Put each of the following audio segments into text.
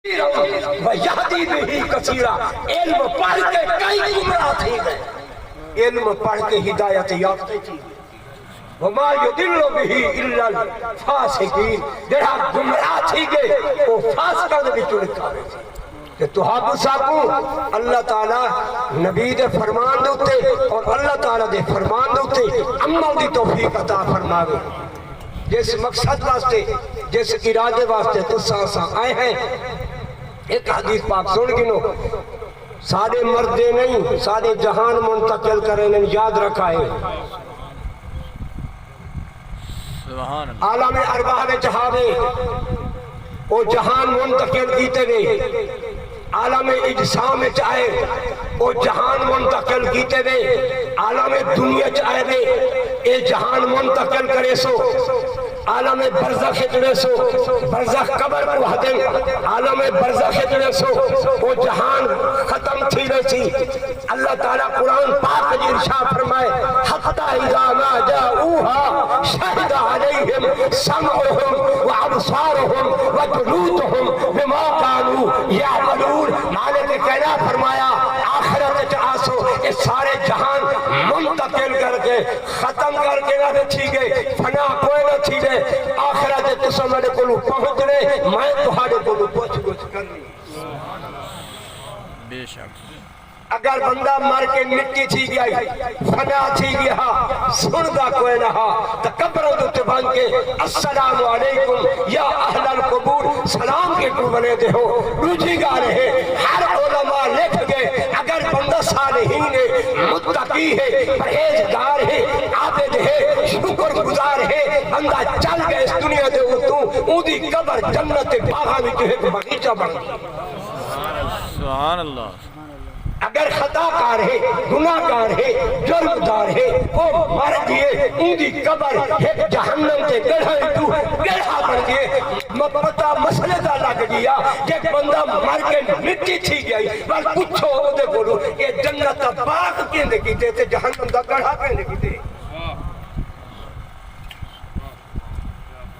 وَيَهْدِي بِهِ كَثِيرًا علم پڑھ کے کئی گمراہ تھی گئے، علم پڑھ کے ہدایت یافتہ تھی گئے۔ وَمَا يُضِلُّ بِهِ إِلَّا الْفَاسِقِينَ جڑا گمراہ تھی گئے وہ فاسقاں دے وچوں نکالے تھی کہ تہاڈو ساکوں اللہ تعالیٰ نبی دے فرمان دے اتے اور اللہ تعالیٰ دے فرمان دے اتے عمل دی توفیق عطا فرماوے۔ جس مقصد واسطے جس ارادے واسطے تساں آئے ہیں، ایک حدیث پاک سن گنو، سارے مردے نہیں سارے جہان منتقل کریں یاد رکھا ہے۔ عالم ارواح میں چاہے وہ جہان منتقل کیتے گئے، عالم اجسام میں چاہے وہ جہان منتقل کیتے گئے، عالم دنیا چاہے گئے اے جہان منتقل کرے سو، عالم برزخ جڑے سو برزخ قبر کو حدیں، عالم برزخ جڑے سو وہ جہان ختم تھی رسی۔ اللہ تعالیٰ قرآن پاک جی ارشاد فرمائے حتی اذا ما جاؤوها شہد علیہم سمعهم وابصارهم وجلودهم بما كانوا يعملون۔ مالک کہنا فرمایا آخرت آسو اس سارے جہان منتقل کر کے ختم کر کے نہ تھی گئے، فنا کوئی نہ تھی گئے، آخرت تسا میرے کو پہنچنے میں تہاڈے کو پوچھ گچھ کرنی۔ بے شک اگر بندہ مر کے مٹی تھی گئی فنا تھی گیا سندا کوئی نہ تو قبروں دے بن کے السلام علیکم یا اہل القبور سلام کے تو بنے دے ہو۔ دوسری گال ہے ہر علماء لکھ گئے اگر بندہ صالحین ہے، متقی ہے، پرہیزگار ہے، عابد ہے، شکر گزار ہے، بندہ چل گئے اس دنیا دے اتوں اون دی قبر جنت باغاں وچ ایک باغیچہ بن گیا۔ سبحان اللہ۔ اگر خطا کار ہے، گناہ کار ہے، جرم دار ہے، وہ مر گئے ان کی قبر ایک جہنم کے گڑھے تو گڑھا بن گئے۔ پتہ مسئلے دا لگ گیا کہ بندہ مر کے مٹی تھی گئی بس پوچھو وہ دے بولو یہ جنت دا باغ کیندے کیتے تے جہنم دا گڑھا کیندے کیتے۔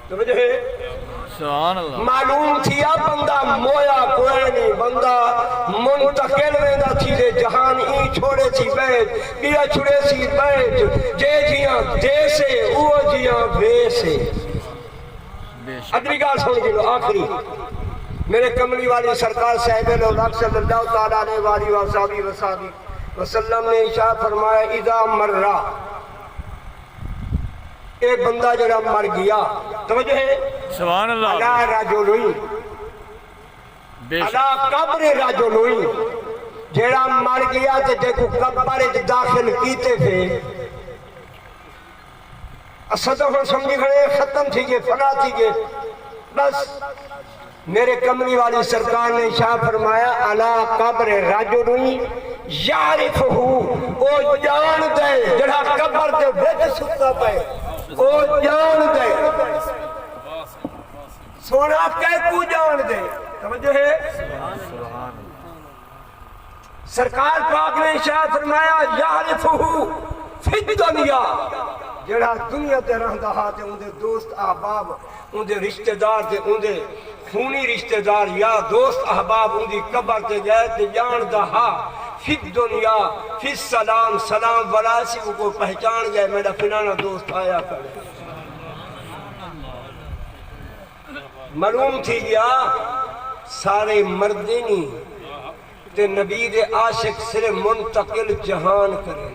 سمجھے سبحان اللہ۔ معلوم تھیا بندہ مویا کوئی نہیں، بندہ منتقل ویندا تھی دے جہان ہی چھوڑے تھی بیج بیا چھڑے سی بیج جے جیاں دے سے او جیاں بے سے۔ اگلی گال سن گلو آخری میرے کملی والی سرکار صاحب الولاق صلی اللہ تعالیٰ علیہ وآلہ وسلم نے ارشاد فرمایا اذا مرہ ایک بندہ جڑا مر گیا توجہ ہے سبحان اللہ۔ علی رجلین علی قبر رجلین جڑا مر گیا تے دیکھو قبر داخل کیتے تھے اسد ہن سمجھی کھڑے ختم تھی گئے فنا تھی گئے بس میرے کملی والی سرکار نے ارشاد فرمایا علی قبر رجلین یعرفہ او جان دے جڑا قبر دے وچ ستا پے او جان دے سونا کہہ کو جان دے توجہ ہے سرکار پاک نے ارشاد فرمایا یعرفہ فی الدنیا جڑا دنیا تے رہندا ہا تے اون دے دوست احباب اون دے رشتہ دار تے اون دے خونی رشتہ دار یا دوست احباب اون دی قبر تے گئے تے جاندا ہا فی الدنیا فی السلام سلام ولاسی کو پہچان گئے میرا فلانا دوست آیا کرے۔ معلوم تھی گیا سارے مردے نہیں تے نبی دے عاشق صرف منتقل جہان کرے۔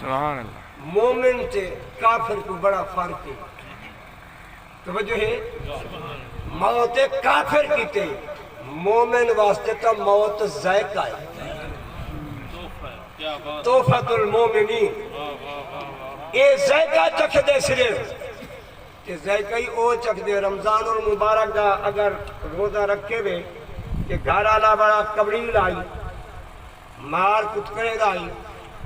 سبحان اللہ۔ مومن تے کافر کو بڑا فرق ہے توجہ ہے موت کافر کیتے مومن واسطے تا موت ذائقہ ہے تحفۃ المومنین اے ذائقہ چکھ دے صرف کہ ذائقہ ہی او چکھ دے رمضان المبارک دا اگر روزہ رکھے ہوئے کہ گھر آلا بڑا قبریل آئی مار کتکرے آئی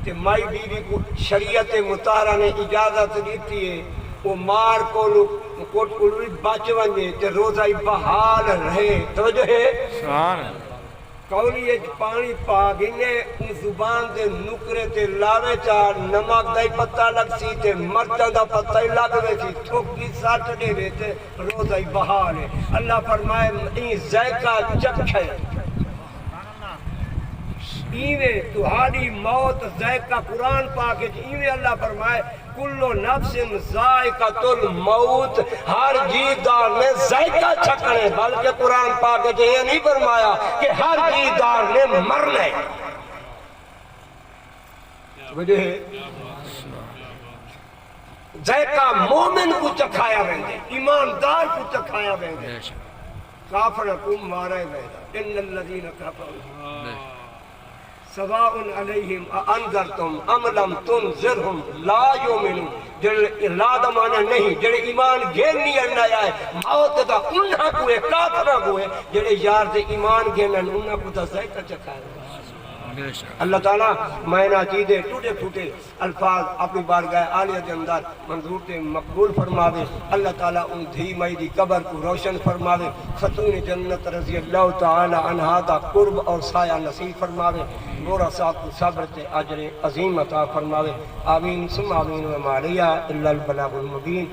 کہ مائی بیوی کو شریعت مطہرہ نے اجازت دیتی ہے وہ مار کوٹ کلوی بچ ونجے تے روزہ ہی بحال رہے توجہ ہے سبحان اللہ۔ کولی پانی پا گنے زبان دے نکرے تے لاوے چار نمک دا پتہ لگ سی تے مرچاں دا پتہ ہی لگ وے سی تھوکی سٹ دے وے تے روزہ ہی بہار ہے اللہ فرمائے این ذائقہ چکھے ایویں تہاڈی موت ذائقہ قرآن پاک ایویں اللہ فرمائے کلو نفس ذائقۃ الموت ہر جیدار نے ذائقہ چکھنے بلکہ قرآن پاک یہ نہیں فرمایا کہ ہر جیدار نے مرنا ہے وجہ ذائقہ مومن کو چکھایا ویندے ایماندار کو چکھایا ویندے کافر کو مارا ویندے ان الذین کفروا سواء علیہم انذرتم ام لم تنذرہم لا یؤمنون جڑے لا دا معنی نہیں جڑے ایمان گھن نہیں آیا ہے موت دا انہاں کو ہے کافراں کو ہے جڑے یار دے ایمان گھنن انہاں کو دا ذائقہ چکھایا اللہ تعالیٰ مائنہ چیزیں ٹوٹے پھوٹے الفاظ اپنی بارگاہ عالیہ کے اندر منظور تے مقبول فرماوے اللہ تعالیٰ ان دھی مائی دی قبر کو روشن فرماوے خاتون جنت رضی اللہ تعالیٰ عنہا دا قرب اور سایہ نصیب فرماوے گورا صاحب کو صبر تے اجر عظیم عطا فرماوے آمین ثم آمین و مالیہ الا البلاغ المبین